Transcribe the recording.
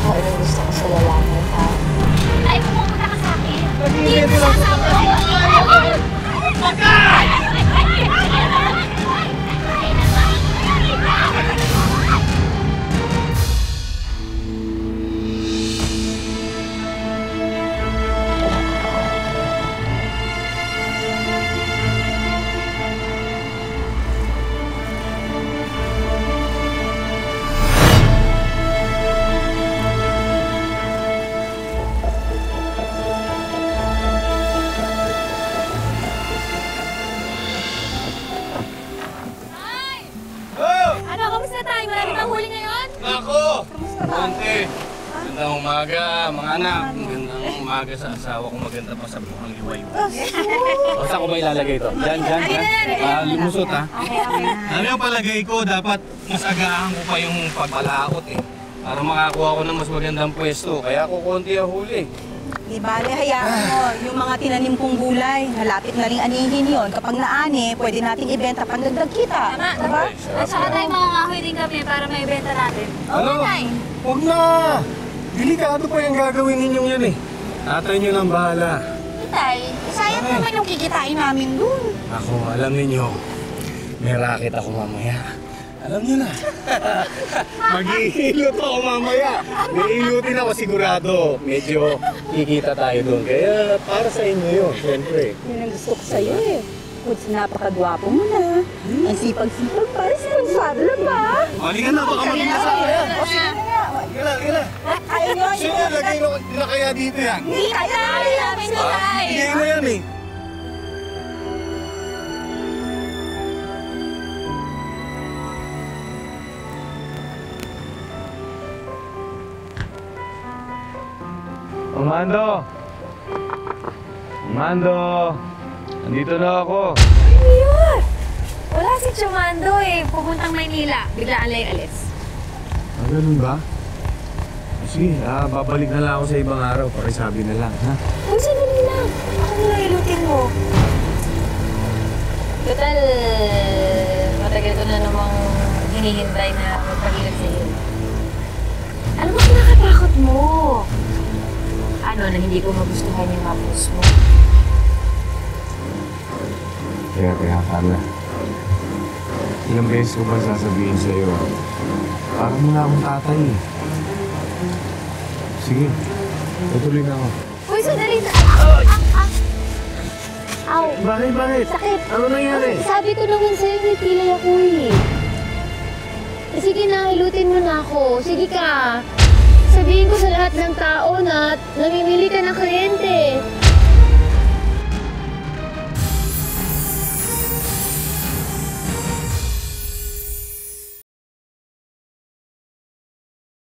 ko anong gusto ko sa lalaki, ha? Ay, pumunta ka sa akin! Hindi mo sasama ko! Magkay! Magandang umaga, mga anak. Magandang umaga sa asawa ko. Maganda pa sa bukang liway. O, saan ko ba ilalagay ito? Diyan. Lumusot, ha? Alam yung palagay ko, dapat mas agahan ko pa yung pagpalaot, eh. Para makakuha ko ng mas magandang pwesto. Kaya ako konti ang huli. Di bale, hayaan mo. Yung mga tinanim kong gulay, halapit na rin anihin yon. Kapag naani, pwede nating ibenta pandagdag kita. Tama, diba? At saka tayo mga kahoy din kami para may ibenta natin. Ano? Huwag na! Delikado pa yung gagawin ninyong yan, eh. Tatay nyo nang bahala. Tay, sayang naman yung kikitain namin dun. Ako, alam ninyo, may racket ako mamaya. Alam niyo na. Mag-iilot ako mamaya. May ilutin ako sigurado. Medyo kikita tayo doon. Kaya para sa inyo yun, siyempre. Yun ang gusto ko sa'yo eh. Kuts, napakagwapo mo na. Ang sipag-sipag pa, responsable ba? Halika na, baka mag-inasa ka yan. O sige na nga. Halika na. Ayaw nyo, Sige, lagay na kaya dito yan. Hindi kaya namin ito, tay. Bigay mo yan eh. Mando! Mando! Nandito na ako. Ano yun? Wala si Chumando eh. Pupuntang Maynila. Biglaan lang alis. Ganun ba? Sige, babalik na lang ako sa ibang araw. Pakisabi na lang, ha? Uy, sandali lang. Ako na lang ilutin mo. Total, matagal ko na namang hinihintay na magpagilag sa'yo. Ano ba kinakatakot mo? Ano, na hindi ko magustuhan yung mga post mo? Kaya, Carla. Ilang beses ko ba sasabihin sa'yo? Parang mo na akong tatay eh. Sige, tutuloy na ako. Uy, sandali na! Aw! Bakit? Sakit! Ano nangyari? Sabi ko naman sa'yo, may pilay ako eh. Sige na, hilutin mo na ako. Sige ka. Sabihin ko sa lahat ng tao na namimili ka ng kliyente.